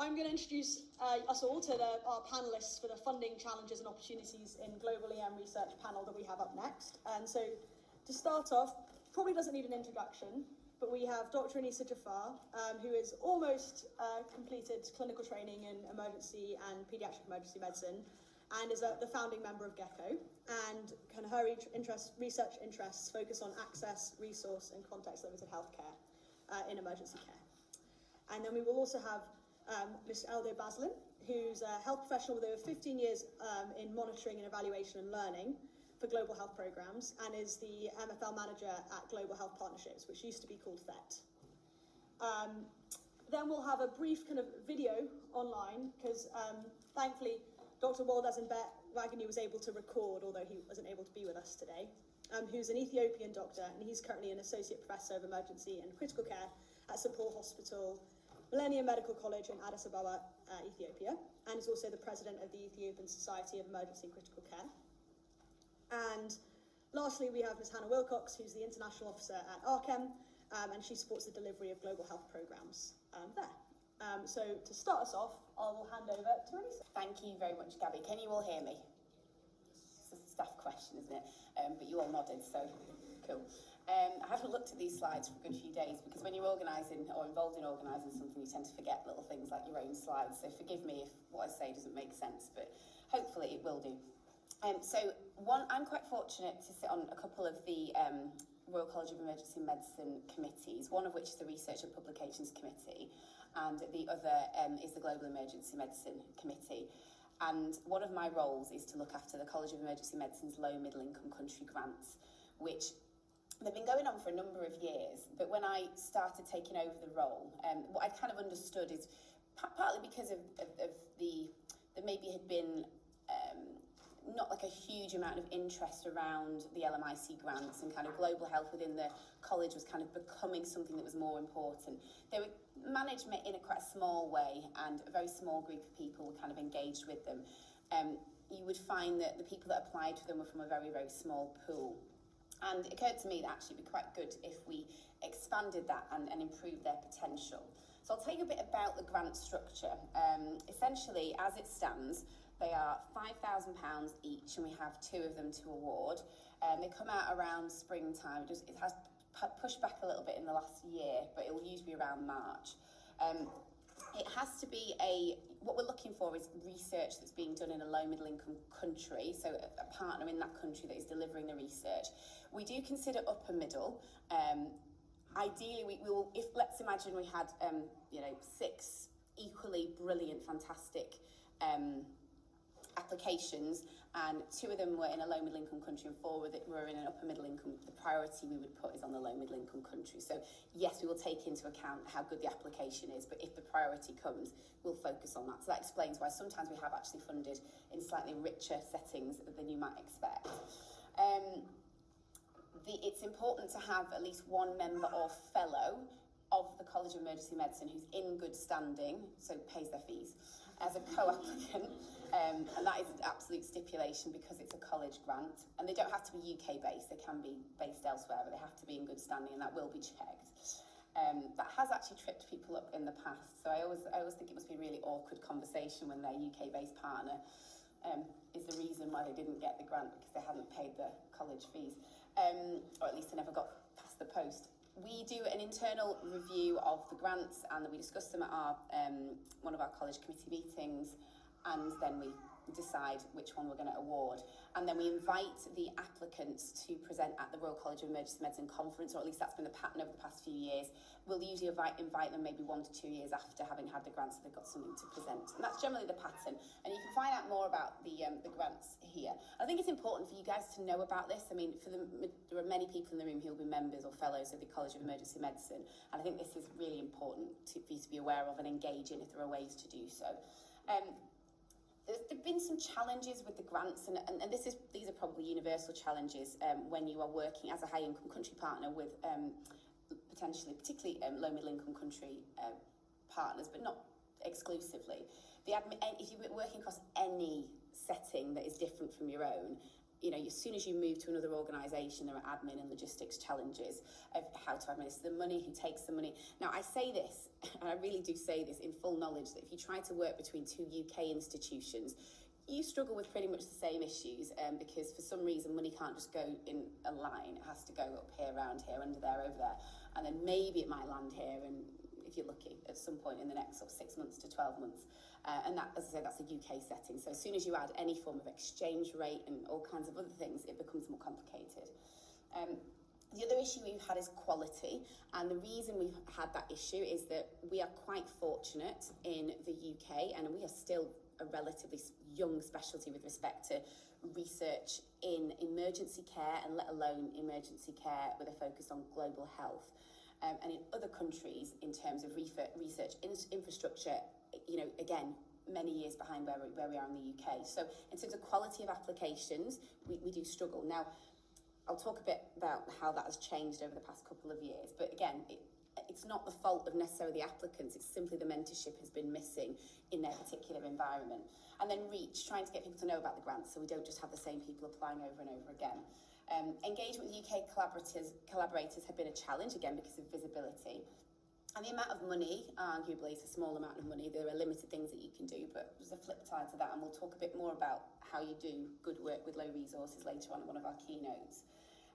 I'm going to introduce us all to our panellists for the Funding Challenges and Opportunities in Global EM Research panel that we have up next. And so to start off, probably doesn't need an introduction, but we have Dr. Anissa Jafar, who has almost completed clinical training in emergency and paediatric emergency medicine, and is the founding member of GECCo. And her research interests focus on access, resource, and context-limited healthcare in emergency care. And then we will also have Mr. Eldo Baslin, who's a health professional with over 15 years in monitoring and evaluation and learning for global health programs, and is the MFL manager at Global Health Partnerships, which used to be called FET. Then we'll have a brief kind of video online, because thankfully Dr. Waldasin Wagner was able to record, although he wasn't able to be with us today, who's an Ethiopian doctor, and he's currently an associate professor of emergency and critical care at St Paul Hospital, Millennium Medical College in Addis Ababa, Ethiopia, and is also the president of the Ethiopian Society of Emergency and Critical Care. And lastly, we have Ms. Hannah Wilcox, who's the international officer at ARCHEM, and she supports the delivery of global health programs there. So to start us off, I will hand over to Anissa. Thank you very much, Gabby. Can you all hear me? It's a staff question, isn't it? But you all nodded, so cool. I haven't looked at these slides for a good few days, because when you're organising or involved in organising something, you tend to forget little things like your own slides. So forgive me if what I say doesn't make sense, but hopefully it will do. I'm quite fortunate to sit on a couple of the Royal College of Emergency Medicine committees, one of which is the Research and Publications Committee, and the other is the Global Emergency Medicine Committee. And one of my roles is to look after the College of Emergency Medicine's low middle income country grants, which they've been going on for a number of years. But when I started taking over the role, what I kind of understood is partly because of there maybe had been not like a huge amount of interest around the LMIC grants, and kind of global health within the college was kind of becoming something that was more important. They were managed in a quite a small way, and a very small group of people were kind of engaged with them. You would find that the people that applied for them were from a very, very small pool. And it occurred to me that actually it'd be quite good if we expanded that and improved their potential. So I'll tell you a bit about the grant structure. Essentially, as it stands, they are £5,000 each, and we have 2 of them to award. They come out around springtime. It has pushed back a little bit in the last year, but it will usually be around March. It has to be what we're looking for is research that's being done in a low middle income country, so a partner in that country that is delivering the research. We do consider upper middle. Ideally, we will, if let's imagine we had 6 equally brilliant, fantastic applications, and 2 of them were in a low middle income country and 4 were in an upper middle income, the priority we would put is on the low middle income country. So yes, we will take into account how good the application is, but if the priority comes, we'll focus on that. So that explains why sometimes we have actually funded in slightly richer settings than you might expect. It's important to have at least 1 member or fellow of the College of Emergency Medicine who's in good standing, so pays their fees, as a co-applicant, and that is an absolute stipulation because it's a college grant, and they don't have to be UK based, they can be based elsewhere, but they have to be in good standing, and that will be checked. That has actually tripped people up in the past, so I always think it must be a really awkward conversation when their UK based partner is the reason why they didn't get the grant, because they hadn't paid the college fees, or at least they never got past the post. We do an internal review of the grants, and we discuss them at our one of our college committee meetings, and then we decide which one we're going to award. And then we invite the applicants to present at the Royal College of Emergency Medicine conference, or at least that's been the pattern over the past few years. We'll usually invite them maybe 1 to 2 years after having had the grants, so they've got something to present. And that's generally the pattern. And you can find out more about the grants here. I think it's important for you guys to know about this. I mean, there are many people in the room who will be members or fellows of the College of Emergency Medicine, and I think this is really important for you to be aware of and engage in if there are ways to do so. There have been some challenges with the grants, and these are probably universal challenges when you are working as a high income country partner with particularly low middle income country partners, but not exclusively. If you're working across any setting that is different from your own, as soon as you move to another organisation, there are admin and logistics challenges of how to administer the money, who takes the money. Now, I say this, and I really do say this in full knowledge, that if you try to work between two UK institutions, you struggle with pretty much the same issues, because for some reason money can't just go in a line. It has to go up here, around here, under there, over there, and then maybe it might land here, and if you're lucky, at some point in the next sort of 6 months to 12 months. And that, as I say, that's a UK setting. So as soon as you add any form of exchange rate and all kinds of other things, it becomes more complicated. The other issue we've had is quality, and the reason we've had that issue is that we are quite fortunate in the UK, and we are still a relatively young specialty with respect to research in emergency care, and let alone emergency care with a focus on global health. And in other countries, in terms of research infrastructure, again, many years behind where we are in the UK. So in terms of quality of applications, we do struggle. Now, I'll talk a bit about how that has changed over the past couple of years. But again, it's not the fault of necessarily the applicants, it's simply the mentorship has been missing in their particular environment. And then reach, trying to get people to know about the grants so we don't just have the same people applying over and over again. Engagement with UK collaborators have been a challenge, again, because of visibility. And the amount of money, arguably, it's a small amount of money. There are limited things that you can do, but there's a flip side to that, and we'll talk a bit more about how you do good work with low resources later on in one of our keynotes.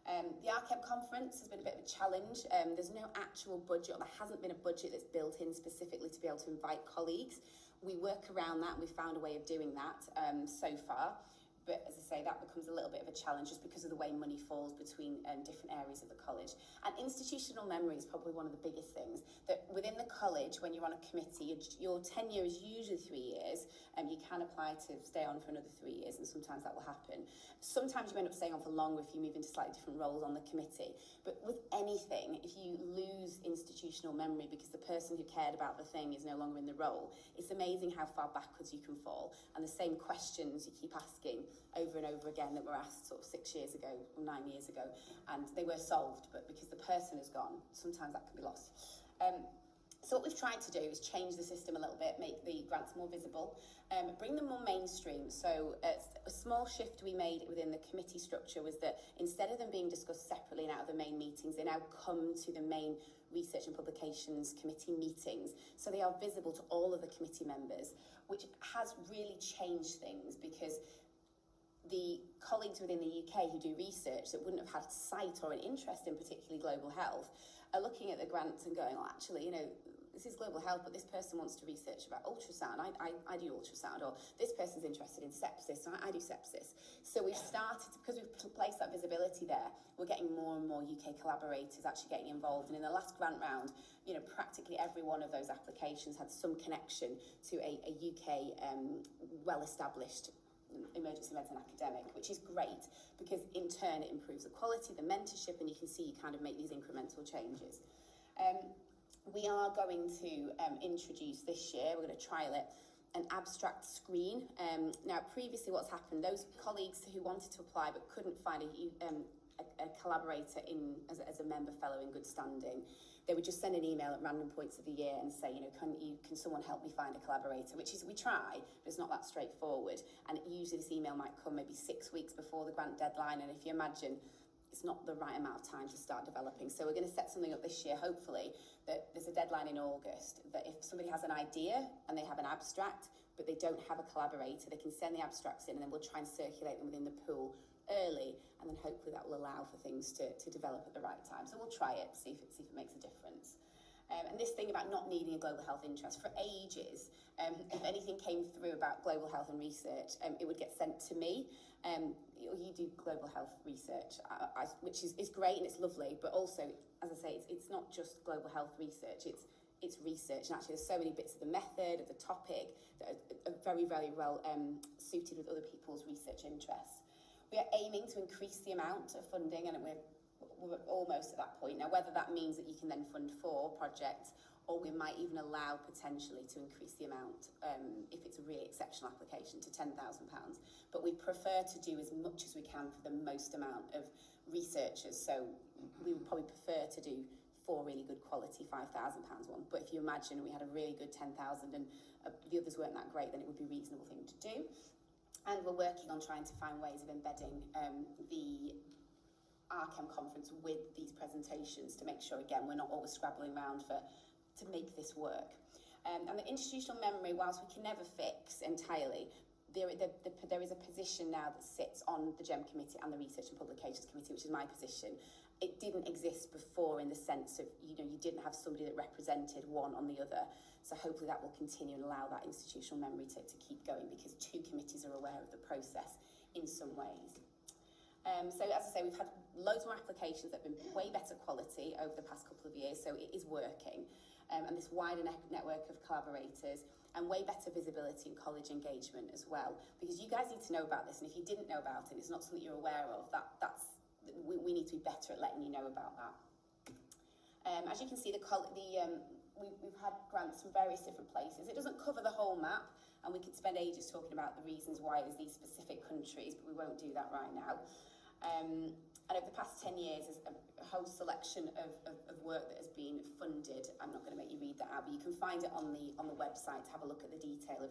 The RCEP conference has been a bit of a challenge. There's no actual budget, or there hasn't been a budget that's built in specifically to be able to invite colleagues. We work around that, and we've found a way of doing that so far. But as I say, that becomes a little bit of a challenge just because of the way money falls between different areas of the college. And institutional memory is probably one of the biggest things. That within the college, when you're on a committee, your tenure is usually 3 years, and you can apply to stay on for another 3 years, and sometimes that will happen. Sometimes you end up staying on for longer if you move into slightly different roles on the committee. But with anything, if you lose institutional memory because the person who cared about the thing is no longer in the role, it's amazing how far backwards you can fall. And the same questions you keep asking over and over again that were asked sort of 6 years ago or 9 years ago, and they were solved, but because the person is gone, sometimes that can be lost. So what we've tried to do is change the system a little bit, make the grants more visible, bring them more mainstream. So a small shift we made within the committee structure was that instead of them being discussed separately and out of the main meetings, they now come to the main research and publications committee meetings. So they are visible to all of the committee members, which has really changed things, because the colleagues within the UK who do research that wouldn't have had sight or an interest in particularly global health are looking at the grants and going, well, actually, this is global health, but this person wants to research about ultrasound. I do ultrasound, or this person's interested in sepsis, so I do sepsis. So we've started, because we've placed that visibility there, we're getting more and more UK collaborators actually getting involved. And in the last grant round, practically every one of those applications had some connection to a UK well-established emergency medicine academic, which is great, because in turn it improves the quality, the mentorship, and you can see you kind of make these incremental changes. We are going to introduce this year, we're going to trial it, an abstract screen. Now, previously what's happened, those colleagues who wanted to apply but couldn't find a collaborator as a member fellow in good standing, they would just send an email at random points of the year and say, can someone help me find a collaborator? Which is, we try, but it's not that straightforward. And usually this email might come maybe 6 weeks before the grant deadline. And if you imagine, it's not the right amount of time to start developing. So we're going to set something up this year, hopefully, that there's a deadline in August, that if somebody has an idea and they have an abstract, but they don't have a collaborator, they can send the abstracts in, and then we'll try and circulate them within the pool early, and then hopefully that will allow for things to develop at the right time. So we'll try it, see if it makes a difference. And this thing about not needing a global health interest, for ages, if anything came through about global health and research, it would get sent to me. You do global health research, which is great and it's lovely, but also, as I say, it's not just global health research, it's research, and actually there's so many bits of the method, of the topic, that are very, very well suited with other people's research interests. We are aiming to increase the amount of funding, and we're almost at that point. Now, whether that means that you can then fund 4 projects, or we might even allow potentially to increase the amount, if it's a really exceptional application, to £10,000. But we prefer to do as much as we can for the most amount of researchers. So we would probably prefer to do 4 really good quality £5,000 one. But if you imagine we had a really good 10,000 and the others weren't that great, then it would be a reasonable thing to do. And we're working on trying to find ways of embedding the RChem conference with these presentations to make sure, again, we're not always scrabbling around to make this work. And the institutional memory, whilst we can never fix entirely, there is a position now that sits on the GEM committee and the Research and Publications committee, which is my position. It didn't exist before in the sense of, you didn't have somebody that represented one on the other. So hopefully that will continue and allow that institutional memory to keep going, because two committees are aware of the process in some ways. So as I say, we've had loads more applications that have been way better quality over the past couple of years, so it is working. And this wider network of collaborators, and way better visibility and college engagement as well, because you guys need to know about this, and if you didn't know about it, it's not something you're aware of, we need to be better at letting you know about that. As you can see, we've had grants from various different places. It doesn't cover the whole map, and we could spend ages talking about the reasons why there's these specific countries, but we won't do that right now. And over the past 10 years, there's a whole selection of work that has been funded. I'm not going to make you read that out, but you can find it on the website to have a look at the detail of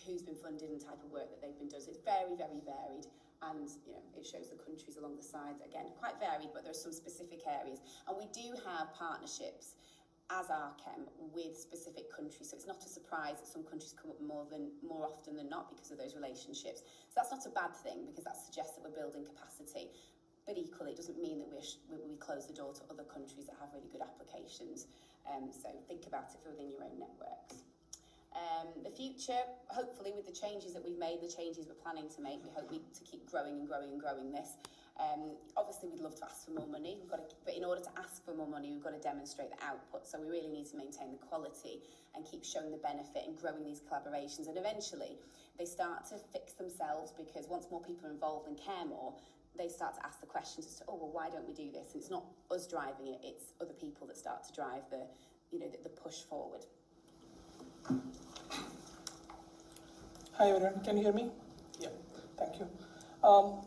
who's been funded and type of work that they've been done. So it's very, very varied, and it shows the countries along the sides. Again, quite varied, but there are some specific areas. And we do have partnerships as RChem with specific countries, so it's not a surprise that some countries come up more often than not because of those relationships. So that's not a bad thing, because that suggests that we're building capacity. But equally, it doesn't mean that we close the door to other countries that have really good applications. So think about it within your own networks. The future, hopefully, with the changes that we've made, the changes we're planning to make, we hope to keep growing and growing and growing this. Obviously, we'd love to ask for more money, but in order to ask for more money, we've got to demonstrate the output. So we really need to maintain the quality and keep showing the benefit and growing these collaborations. And eventually, they start to fix themselves, because once more people are involved and care more, they start to ask the questions as to, oh, well, why don't we do this? And it's not us driving it, it's other people that start to drive the push forward. Hi everyone, can you hear me? Yeah, thank you.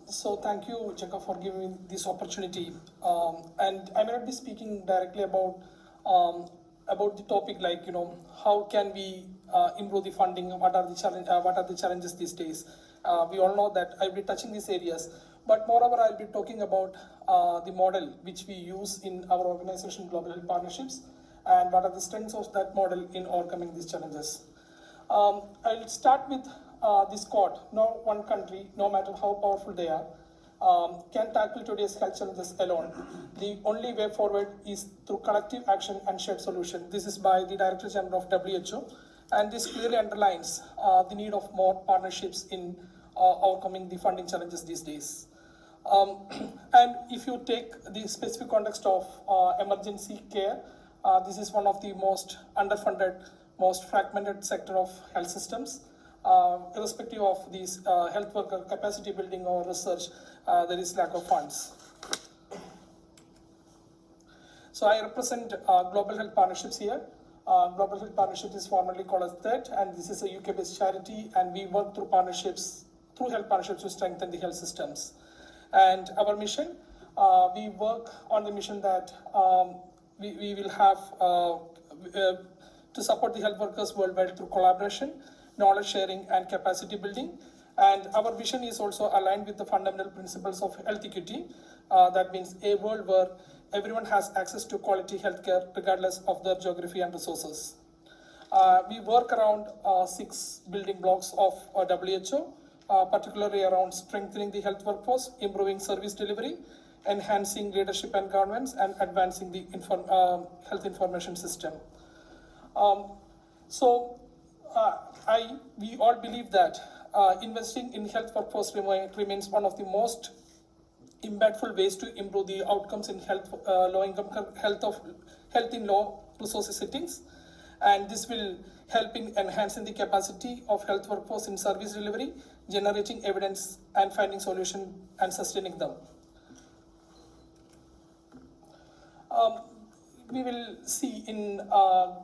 So thank you, GECCo, for giving me this opportunity. And I may not be speaking directly about the topic, like, how can we improve the funding? What are the challenges these days? We all know that I'll be touching these areas, but moreover, I'll be talking about the model which we use in our organization, Global Health Partnerships, and what are the strengths of that model in overcoming these challenges. I'll start with this quote: no one country, no matter how powerful they are, can tackle today's health challenges alone. The only way forward is through collective action and shared solution. This is by the Director General of WHO, and this clearly underlines the need of more partnerships in overcoming the funding challenges these days. And if you take the specific context of emergency care, this is one of the most underfunded, most fragmented sector of health systems. Irrespective of these health worker capacity building or research, there is lack of funds. So I represent Global Health Partnerships here. Global Health Partnerships is formerly called as THET, and this is a UK-based charity, and we work through health partnerships to strengthen the health systems. And our mission, we work on the mission that we will have to support the health workers worldwide through collaboration, knowledge sharing, and capacity building. And our vision is also aligned with the fundamental principles of health equity. That means a world where everyone has access to quality healthcare regardless of their geography and resources. We work around 6 building blocks of WHO, particularly around strengthening the health workforce, improving service delivery, enhancing leadership and governance, and advancing the health information system. We all believe that investing in health workforce remains one of the most impactful ways to improve the outcomes in health in low resources settings, and this will help in enhancing the capacity of health workforce in service delivery, generating evidence and finding solutions and sustaining them. We will see in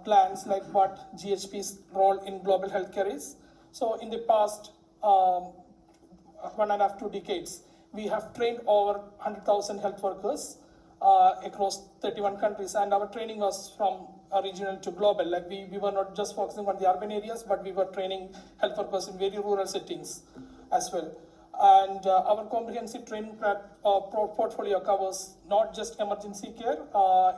plans like what GHP's role in global healthcare is. So in the past 1.5 to 2 decades, we have trained over 100,000 health workers across 31 countries, and our training was from regional to global. Like we were not just focusing on the urban areas, but we were training health workers in very rural settings. as well. And our comprehensive training portfolio covers not just emergency care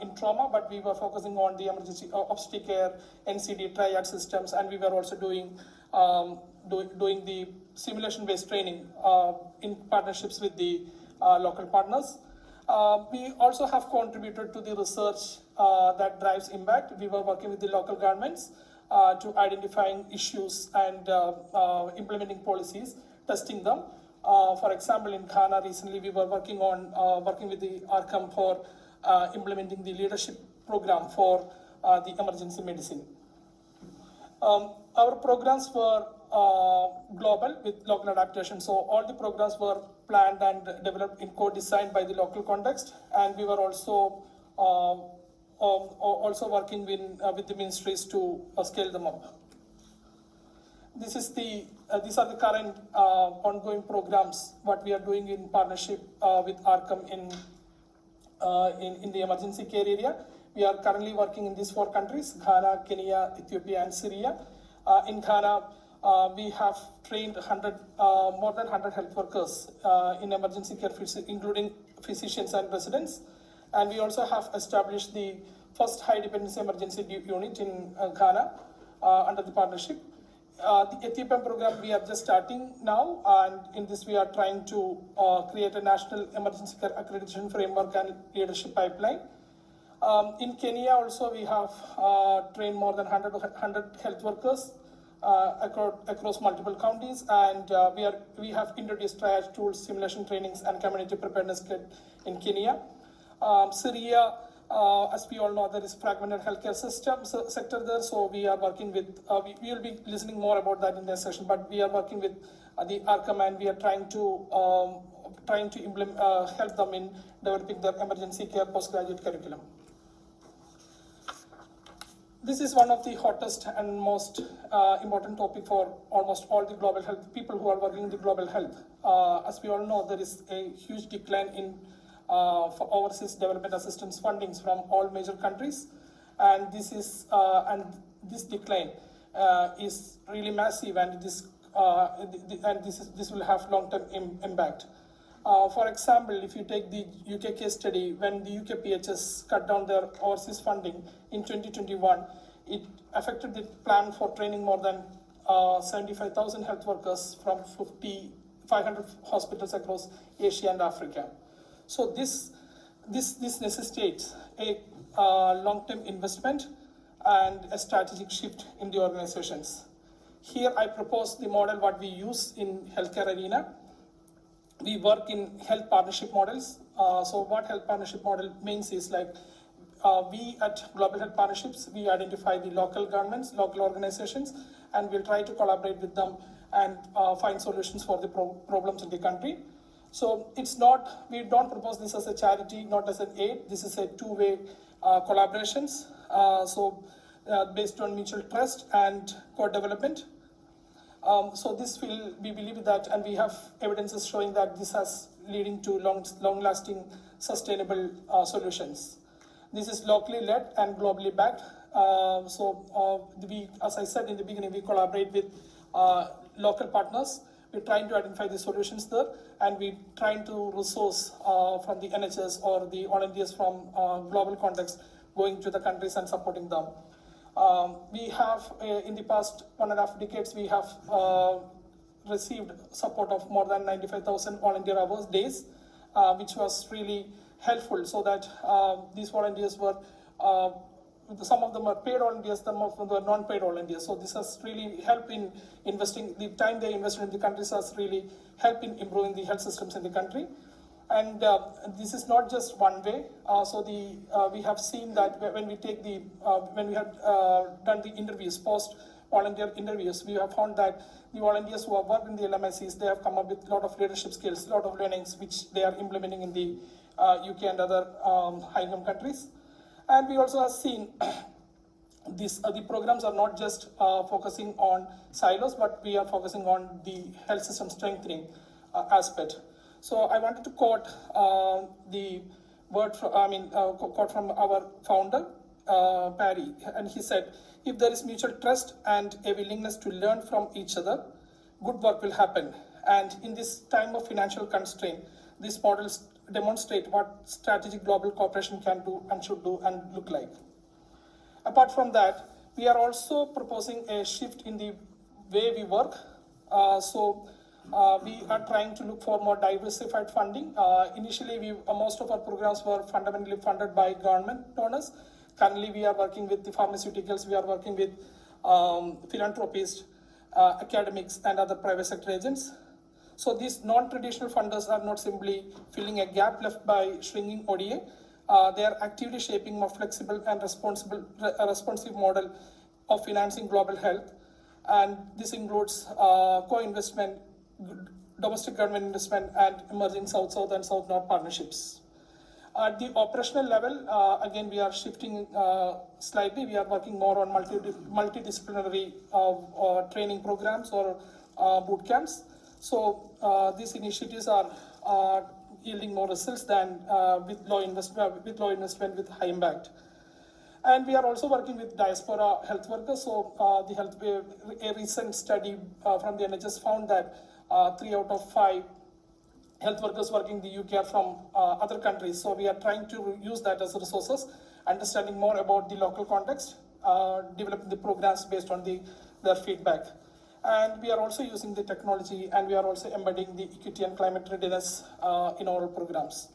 in trauma, but we were focusing on the emergency obstetric care, NCD triad systems, and we were also doing the simulation-based training in partnerships with the local partners. We also have contributed to the research that drives impact. We were working with the local governments to identifying issues and implementing policies, testing them. For example, in Ghana recently, we were working with the ARCAM for implementing the leadership program for the emergency medicine. Our programs were global with local adaptation. So all the programs were planned and developed in co-design by the local context, and we were also working with the ministries to scale them up. These are the current ongoing programs, what we are doing in partnership with ARCAM in the emergency care area. We are currently working in these 4 countries, Ghana, Kenya, Ethiopia, and Syria. In Ghana, we have trained more than 100 health workers in emergency care, including physicians and residents. And we also have established the first high dependency emergency unit in Ghana under the partnership. The Ethiopian program we are just starting now, and in this we are trying to create a national emergency care accreditation framework and leadership pipeline. In Kenya also we have trained more than 100 health workers across multiple counties, and we have introduced triage tools, simulation trainings, and community preparedness kit in Kenya. Syria, as we all know, there is fragmented healthcare sector there, so we are working with, we will be listening more about that in this session, but we are working with the ARCAM, and we are trying to implement, help them in developing their emergency care postgraduate curriculum. This is one of the hottest and most important topic for almost all the global health people who are working in the global health. As we all know, there is a huge decline in for overseas development assistance fundings from all major countries, and this decline is really massive, and this will have long-term impact. For example, if you take the UK case study, when the UK PHS cut down their overseas funding in 2021, it affected the plan for training more than 75,000 health workers from 500 hospitals across Asia and Africa. So this necessitates a long-term investment and a strategic shift in the organizations. Here I propose the model what we use in healthcare arena. We work in health partnership models. So what health partnership model means is like we at Global Health Partnerships, we identify the local governments, local organizations, and we'll try to collaborate with them and find solutions for the problems in the country. So it's not, we don't propose this as a charity, not as an aid. This is a two-way collaborations. Based on mutual trust and co-development. So this will, we believe that, and we have evidences showing that this has leading to long-lasting, sustainable solutions. This is locally led and globally backed. We, as I said in the beginning, we collaborate with local partners. We're trying to identify the solutions there, and we're trying to resource from the NHS or the volunteers from global context going to the countries and supporting them. We have, in the past 1.5 decades, we have received support of more than 95,000 volunteer hours, days, which was really helpful, so that these volunteers were, some of them are paid volunteers, some of them were non-paid volunteers. So this has really helped in investing, the time they invested in the countries has really helped in improving the health systems in the country. And this is not just one way. We have seen that when we take the, when we have done the interviews, post-volunteer interviews, we have found that the volunteers who have worked in the LMICs, they have come up with a lot of leadership skills, a lot of learnings, which they are implementing in the UK and other high-income countries. And we also have seen the programs are not just focusing on silos, but we are focusing on the health system strengthening aspect. So I wanted to quote the word from, quote from our founder, Barry, and he said, "If there is mutual trust and a willingness to learn from each other, good work will happen. And in this time of financial constraint, these models demonstrate what strategic global cooperation can do and should do and look like. Apart from that, we are also proposing a shift in the way we work. We are trying to look for more diversified funding. Initially, most of our programs were fundamentally funded by government donors. Currently, we are working with the pharmaceuticals, we are working with philanthropists, academics, and other private sector agents. So these non-traditional funders are not simply filling a gap left by shrinking ODA. They are actively shaping more flexible and responsive model of financing global health. And this includes co-investment, domestic government investment, and emerging South-South and South-North partnerships. At the operational level, again, we are shifting slightly. We are working more on multidisciplinary training programs or boot camps. So these initiatives are yielding more results than with low investment with high impact. And we are also working with diaspora health workers. So a recent study from the NHS found that 3 out of 5 health workers working in the UK are from other countries. So we are trying to use that as resources, understanding more about the local context, developing the programs based on their feedback. And we are also using the technology, and we are also embedding the equity and climate readiness in our programs.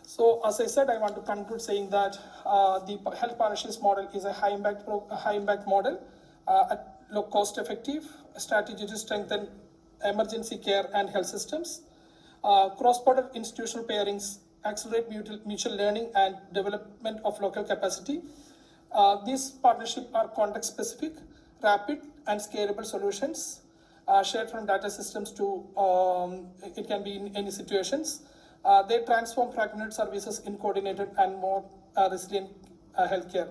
So as I said, I want to conclude saying that the health partnerships model is a high impact model, low cost effective strategy to strengthen emergency care and health systems. Cross-border institutional pairings accelerate mutual learning and development of local capacity. These partnerships are context-specific, rapid, and scalable solutions shared from data systems to, it can be in any situations. They transform fragmented services in coordinated and more resilient healthcare.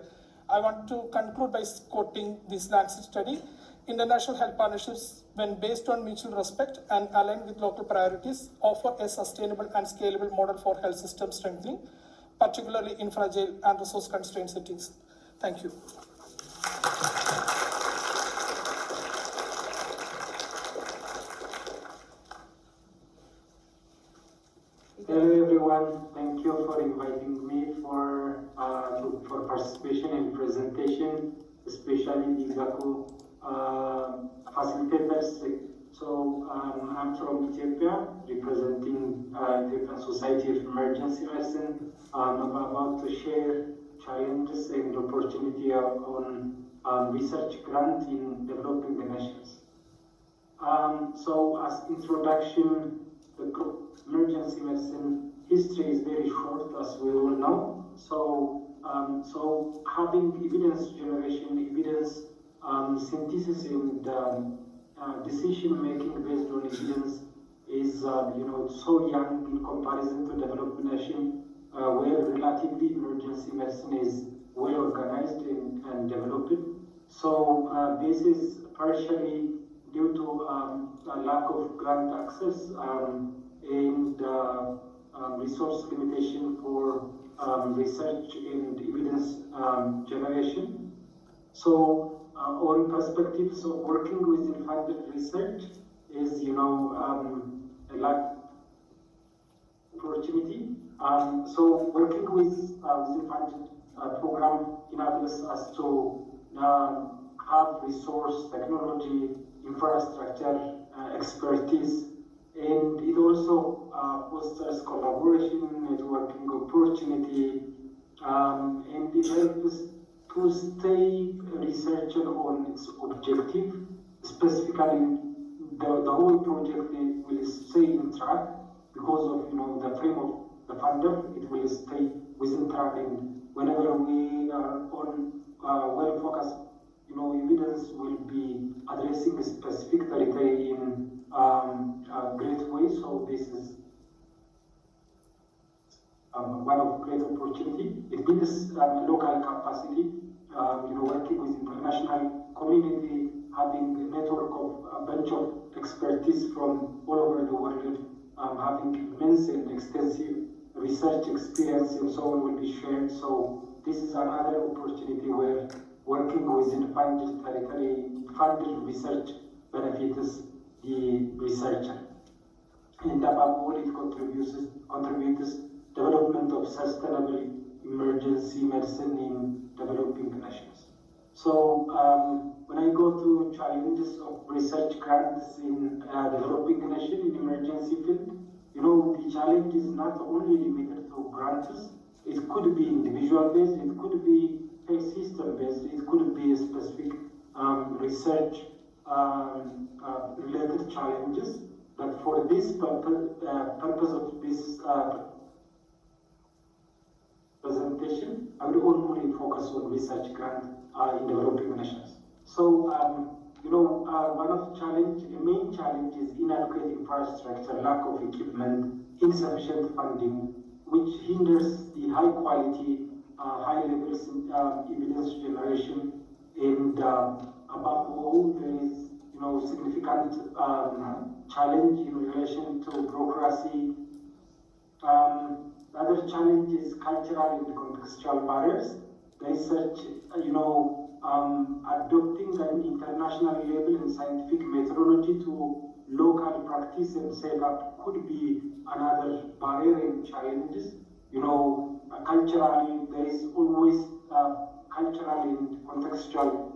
I want to conclude by quoting this Lancet study. International health partnerships, when based on mutual respect and aligned with local priorities, offer a sustainable and scalable model for health system strengthening, particularly in fragile and resource-constrained settings. Thank you. Hello everyone, thank you for inviting me for participation in presentation, especially the GECCo facilitators. So I'm from Ethiopia, representing Ethiopian Society of Emergency Medicine. I'm about to share challenges and opportunity on research grant in developing the nations. So as introduction, the emergency medicine history is very short, as we all know. So having evidence generation, evidence synthesis, and decision making based on evidence is so young in comparison to developed nation, where relatively emergency medicine is well organized and developed. So this is partially due to a lack of grant access and resource limitation for research and evidence generation. So on perspectives of working with funded research is, a lack opportunity. So working with funded program enables us to have resource, technology, infrastructure, expertise, and it also fosters collaboration, networking opportunity, and it helps to stay researcher on its objective. Specifically, the whole project will stay in track because of the frame of the funder. It will stay within track, and whenever we are on well focused, evidence will be addressing a specific territory in a great way. So this is one of great opportunity. It builds local capacity, working with international community, having a network of a bunch of expertise from all over the world, having immense and extensive research experience and so on will be shared. So this is another opportunity where working within funded territory, funded research benefits the researcher. And above all, it contributes development of sustainable emergency medicine in developing nations. So when I go to challenges of research grants in developing nation in emergency field, the challenge is not only limited to grants. It could be individual based, it could be health system based, it could be specific research related challenges. But for this purpose of this presentation, I will only focus on research grant in developing nations. So, one of the main challenge is inadequate infrastructure, lack of equipment, insufficient funding, which hinders the high quality, high levels evidence generation, and above all, there is significant challenge in relation to bureaucracy. The other challenge is cultural and contextual barriers. Research, adopting an international level and scientific methodology to local practice and setup could be another barrier and challenges. Culturally, there is always cultural and contextual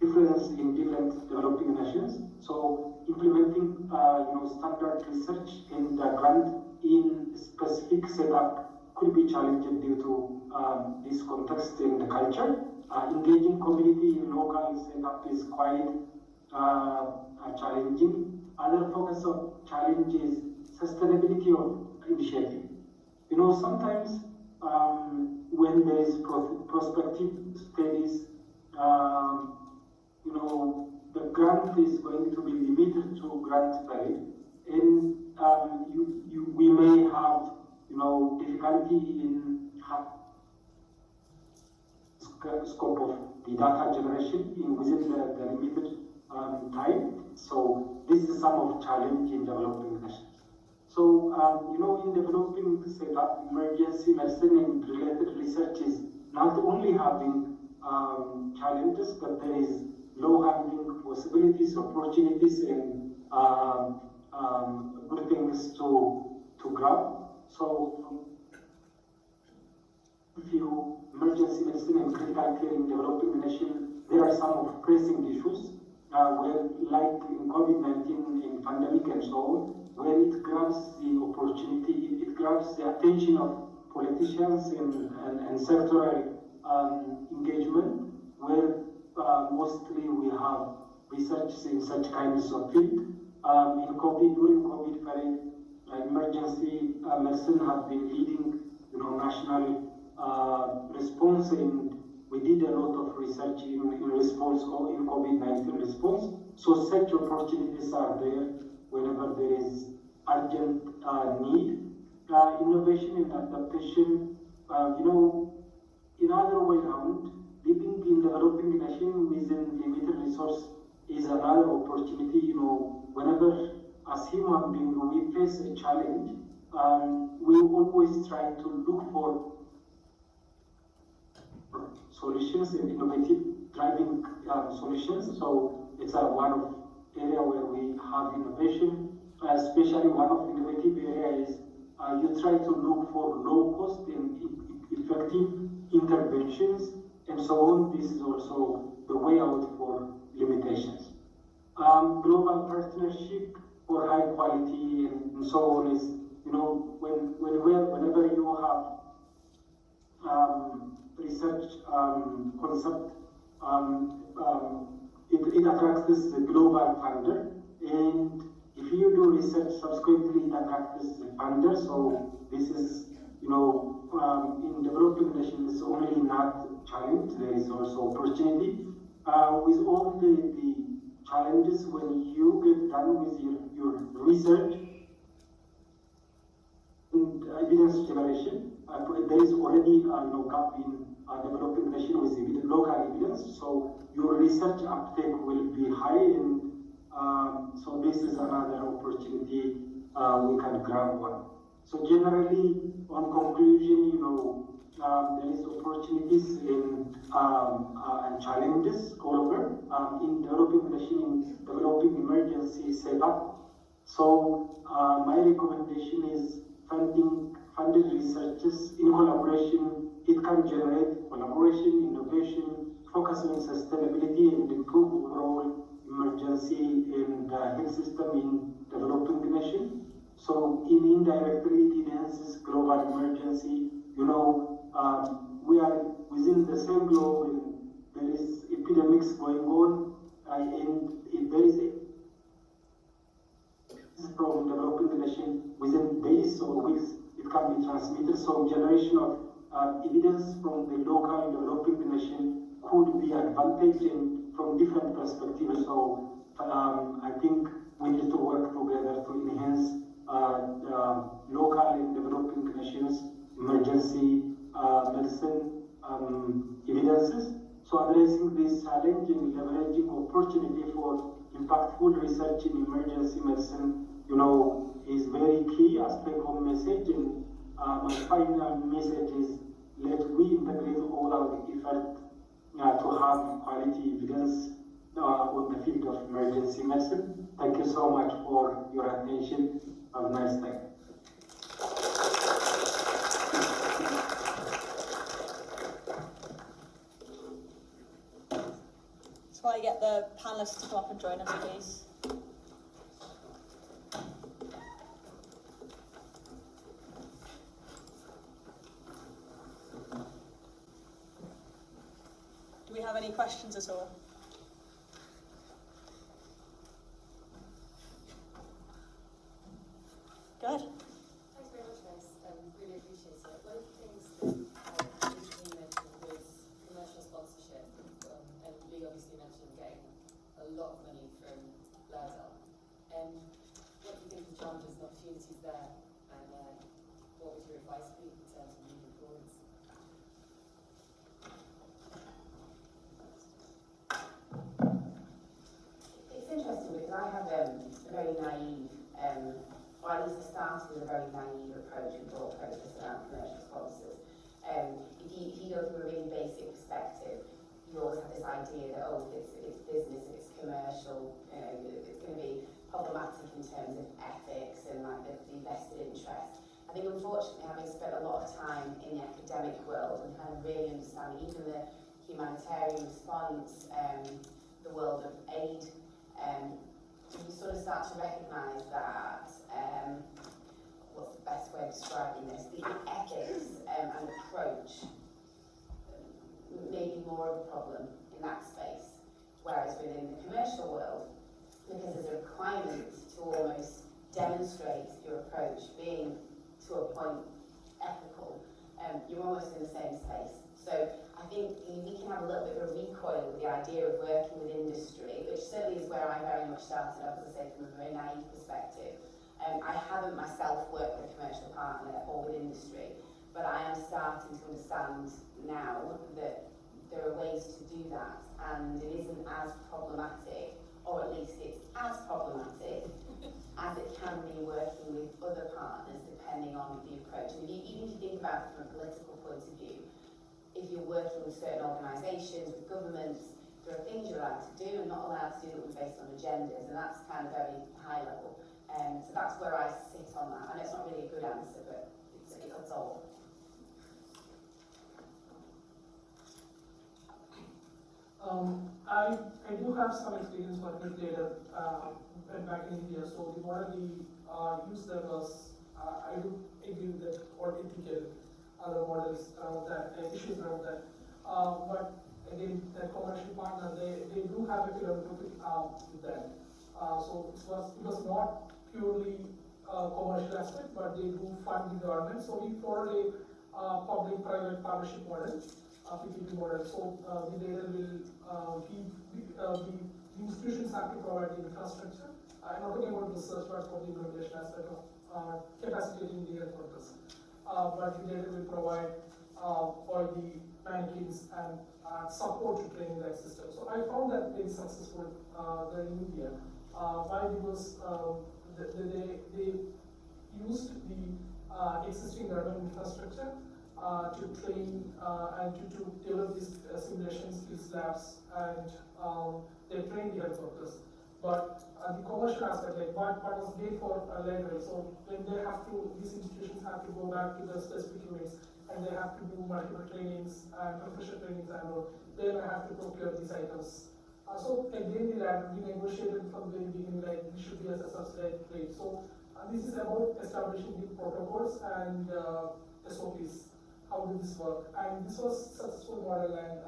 difference in different developing nations. So implementing standard research and grant in specific setup could be challenging due to this context and the culture. Engaging community in local setup is quite challenging. Other focus of challenge is sustainability of initiative. Sometimes when there is prospective studies, the grant is going to be limited to grant period, and we may have difficulty in scope of the data generation within the limited time. So this is some of challenge in developing nations. So in developing setup, emergency medicine and related research is not only having challenges, but there is low-hanging possibilities, opportunities, and good things to grab. So, if you emergency medicine and critical care in developing nation, there are some of pressing issues where, like in COVID-19 in pandemic and so on, where it grabs the opportunity, it grabs the attention of politicians and sectoral engagement, where mostly we have research in such kinds of field. During COVID period, emergency medicine have been leading, national response, and we did a lot of research in response in COVID-19 response. So such opportunities are there whenever there is urgent need. Innovation and adaptation, in other way around, living in developing nation within limited resource is another opportunity. Whenever as human being we face a challenge, we always try to look for solutions and innovative driving solutions. So it's one of area where we have innovation. Especially one of innovative area is you try to look for low cost and effective interventions, and so on. This is also the way out for limitations. Global partnership for high quality and so on is, whenever you have research concept, it attracts this global funder, and if you do research, subsequently it attracts this funder. So this is, in developing nations, it's only not challenge, there is also opportunity. With all the challenges, when you get done with your research and evidence generation, there is already no gap in developing nation with local evidence, so your research uptake will be high, and so this is another opportunity we can grab one. So generally, on conclusion, there is opportunities and challenges all over. in developing machine, developing emergency setup. So my recommendation is funded researchers in collaboration. It can generate collaboration, innovation, focus on sustainability, and improve overall emergency and health system in developing nation. So indirectly it enhances global emergency. You know, we are within the same globe and there is epidemics going on, and if there is a from developing nation within days or weeks, it can be transmitted. So generation of evidence from the local developing nation could be advantage and from different perspectives. So I think we need to work together to enhance local and developing nations emergency medicine evidences. So addressing this challenge and leveraging opportunity for impactful research in emergency medicine, you know, is very key aspect of message. And my final message is let we integrate all our effort to have quality evidence on the field of emergency medicine. Thank you so much for your attention. Have a nice day. So I get the panelists to come up and join us, please. Do we have any questions at all? Good. Thanks very much, guys. Really appreciate it. One of the things that you mentioned was commercial sponsorship, and Lee obviously mentioned getting a lot of money from Lauderdale. What do you think the challenges and opportunities there, and what would your advice be in terms of moving forwards? It's interesting because I have a very naive, or at least I started with a very naive approach and thought process around commercial sponsors. If you go from a really basic perspective, you always have this idea that, oh, if it's business, if it's commercial, it's going to be problematic in terms of ethics and like the vested interest. I think unfortunately, having spent a lot of time in the academic world and kind of really understanding even the humanitarian response, the world of aid, you sort of start to recognise that, what's the best way of describing this, the ethics and approach may be more of a problem in that space, whereas within the commercial world, because there's a requirement to almost demonstrate your approach being to a point ethical, you're almost in the same space. So I think we can have a little bit of a recoil with the idea of working with industry, which certainly is where I very much started off, as I say, from a very naive perspective. I haven't myself worked with a commercial partner or with industry, but I am starting to understand now that there are ways to do that, and it isn't as problematic, or at least it's as problematic as it can be working with other partners, depending on the approach. And even if you think about it from a political point of view, if you're working with certain organisations, with governments, there are things you're allowed to do and not allowed to do that are based on agendas, and that's kind of very high level. So that's where I sit on that. I know it's not really a good answer, but it's all. I do have some experience working with data back in India, so the model we use there was, I do agree with that, or ethical other models around that, issues around that. But again, the commercial partner, they do have a philanthropic arm with that. So it was not purely commercial aspect, but they do fund the government. So we followed a public-private partnership model, PPP model. So the data will the institutions have to provide the infrastructure. I'm not talking about research, but for the implementation aspect of capacitating the health workers. But the data will provide all the rankings and support to training that system. So I found that very successful there in India. Why? Because they used the existing urban infrastructure to train and to develop these simulation skills labs, and they train the health workers. But the commercial aspect, like what was made for library, so when they have to, these institutions have to go back to the specific units and they have to do multiple trainings and professional trainings and all, they have to procure these items. So again, the lab, we negotiated from the very beginning, like we should be as a subsidized rate. So this is about establishing the protocols and SOPs. How will this work? And this was a successful model, and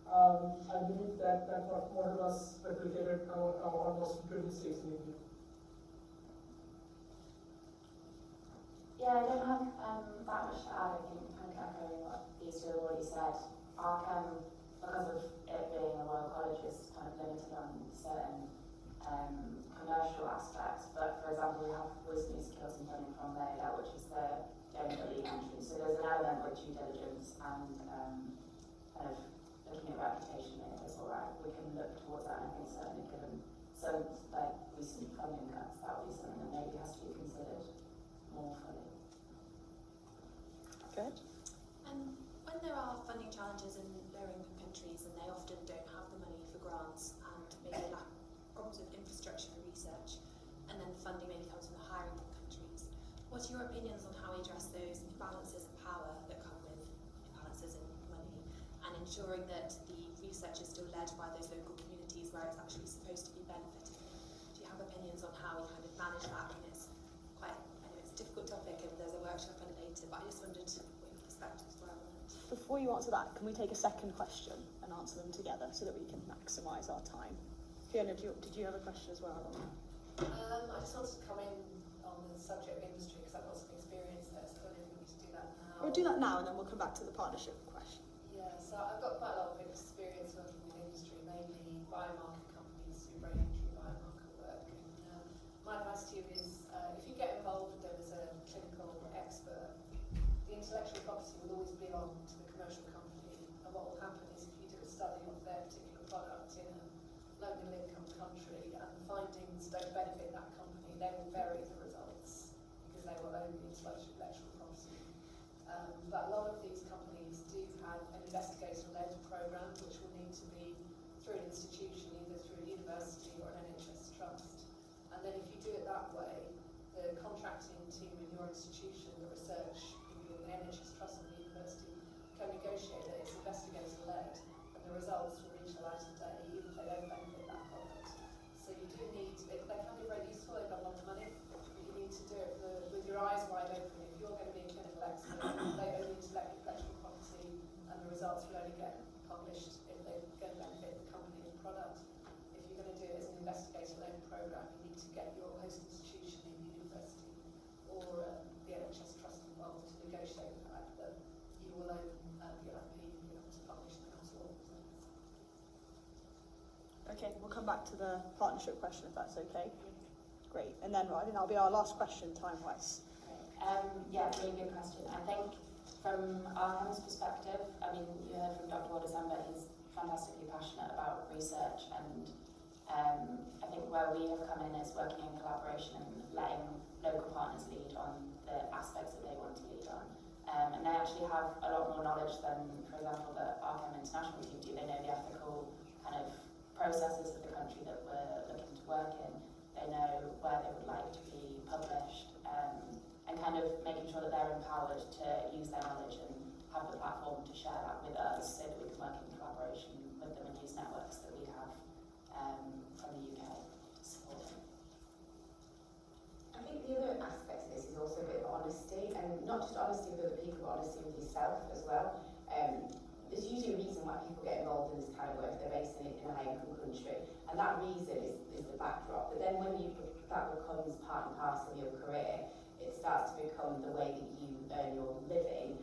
I believe that that model was replicated almost 20 states in India. Yeah, I don't have that much to add. I think kind of echoing what these two have already said. Arkham, because of it being a Royal College, is kind of limited on certain commercial aspects. But for example, we have recently secured some funding from Leila, which is the donor elite entry. So there's an element with due diligence and kind of looking at reputation in it as well, right? We can look towards that, and I think certainly given some like recent funding cuts, that would be something that maybe has to be considered more fully. Good. When there are funding challenges in lower income countries and they often don't have the money for grants and maybe lack problems with infrastructure for research, and then funding maybe comes from the higher income countries, what are your opinions on how we address those imbalances in power that come with imbalances in money, and ensuring that the research is still led by those local communities where it's actually supposed to be benefiting? Do you have opinions on how we kind of manage that? And it's quite, I know it's a difficult topic and there's a workshop on it later, but I just wondered what your perspectives were on it. Before you answer that, can we take a second question and answer them together so that we can maximise our time? Fiona, did you have a question as well? I just wanted to come in on the subject of industry because I've got some experience there, so I don't know if we need to do that now. We'll do that now and then we'll come back to the partnership question. Yeah, so I've got quite a lot of experience working with industry, mainly biomarker companies who brain injury biomarker work. And my advice to you is if you get involved with them as a clinical expert, the intellectual property will always belong to the commercial company. And what will happen is if you do a study of their particular product in a low middle income country and the findings don't benefit that company, they will vary the results because they will own the intellectual property. But a lot of these companies do have an investigator-led program which will need to be through an institution, either through a university or an NHS trust. And then if you do it that way, the contracting team in your institution, the research people in the NHS trust and the university can negotiate that it's investigator-led and the results will reach the light of day even if they don't benefit that product. So you do need, they can be very useful, they've got a lot of money, but you need to do it with your eyes wide open. If you're going to be a clinical expert, they own the intellectual property and the results will only get published if they're going to benefit the company and product. If you're going to do it as an investigator-led program, you need to get your host institution in the university or the NHS trust involved to negotiate the fact that you will own the IP, you'll be able to publish the outsource. Okay, we'll come back to the partnership question if that's okay. Great, and then I think that'll be our last question time-wise. Yeah, really good question. I think from Arkham's perspective, I mean, you heard from Dr. Wadasamba, he's fantastically passionate about research, and I think where we have come in is working in collaboration and letting local partners lead on the aspects that they want to lead on. And they actually have a lot more knowledge than, for example, the Arkham International team do. They know the ethical kind of processes of the country that we're looking to work in. They know where they would like to be published, and kind of making sure that they're empowered to use their knowledge and have the platform to share that with us so that we can work in collaboration with them and use networks that we have from the UK to support them. I think the other aspect of this is also a bit of honesty, and not just honesty with other people, but honesty with yourself as well. There's usually a reason why people get involved in this kind of work. They're based in a high-income country, and that reason is the backdrop. But then when that becomes part and parcel of your career, it starts to become the way that you earn your living.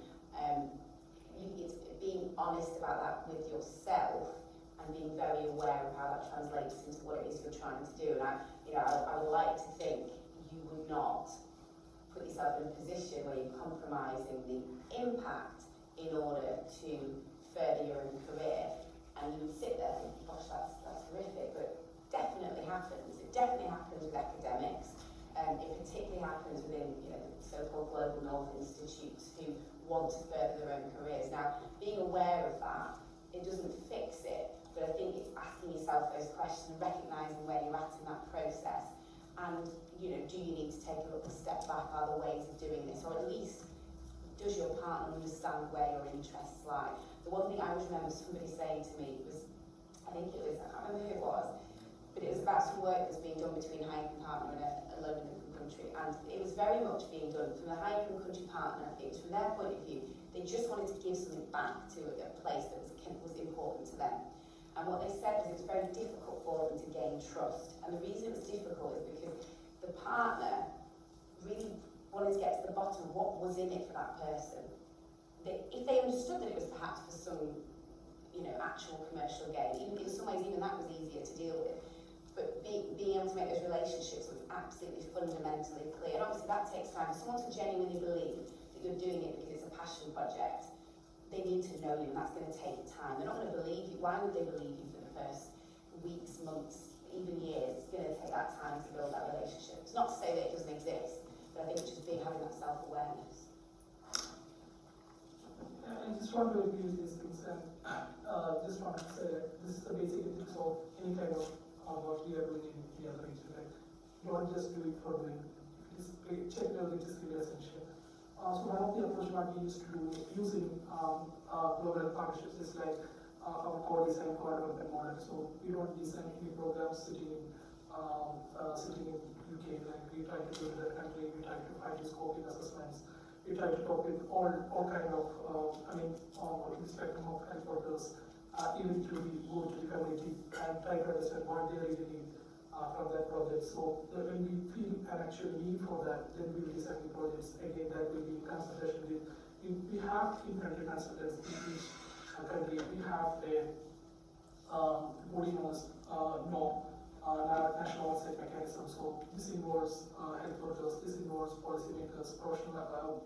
It's being honest about that with yourself and being very aware of how that translates into what it is you're trying to do. And I would like to think you would not put yourself in a position where you're compromising the impact in order to further your own career, and you would sit there thinking, gosh, that's horrific, but definitely happens. It definitely happens with academics. It particularly happens within so-called global north institutes who want to further their own careers. Now, being aware of that, it doesn't fix it, but I think it's asking yourself those questions and recognising where you're at in that process. And, you know, do you need to take a little step back? Are there ways of doing this? Or at least, does your partner understand where your interests lie? The one thing I always remember somebody saying to me was, I can't remember who it was, but it was about some work that's being done between a high-income partner and a low-income country, and it was very much being done from the high-income country partner. It was from their point of view, they just wanted to give something back to a place that was important to them. And what they said was it was very difficult for them to gain trust. And the reason it was difficult is because the partner really wanted to get to the bottom of what was in it for that person. If they understood that it was perhaps for some, you know, actual commercial gain, even in some ways even that was easier to deal with. But being able to make those relationships was absolutely fundamentally clear. And obviously that takes time. For someone to genuinely believe that you're doing it because it's a passion project, they need to know you, and that's going to take time. They're not going to believe you. Why would they believe you for the first weeks, months, even years? It's going to take that time to build that relationship. It's not to say that it doesn't exist, but I think it's just having that self-awareness. I just want to use these things and just want to say that this is the basic ethics of any kind of what we are doing in the other region. Like, don't just do it for doing. Check whether it is really essential. So one of the approach what we used to do using global partnerships is like our co-design, co-development model. So we don't design any programs sitting in UK. Like we try to go to that country, we try to find the scope in assessments. We try to talk with all kind of, on the spectrum of health workers, even to go to the community and try to understand what they really need from that project. So when we feel an actual need for that, then we will design the projects. Again, that will be consultation with, we have in-country consultants in each country. We have a body knows national oversight mechanism. So this involves health workers, this involves policymakers, professional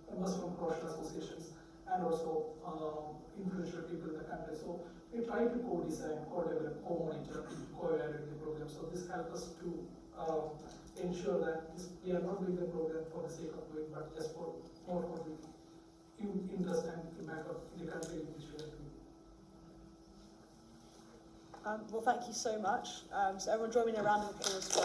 members from professional associations, and also influential people in the country. So we try to co-design, co-develop, co-monitor, co-evaluate the program. So this helps us to ensure that we are not doing the program for the sake of doing, but just for more for the interest and impact of the country in which we are doing. Well, thank you so much. So everyone join me in a round of applause for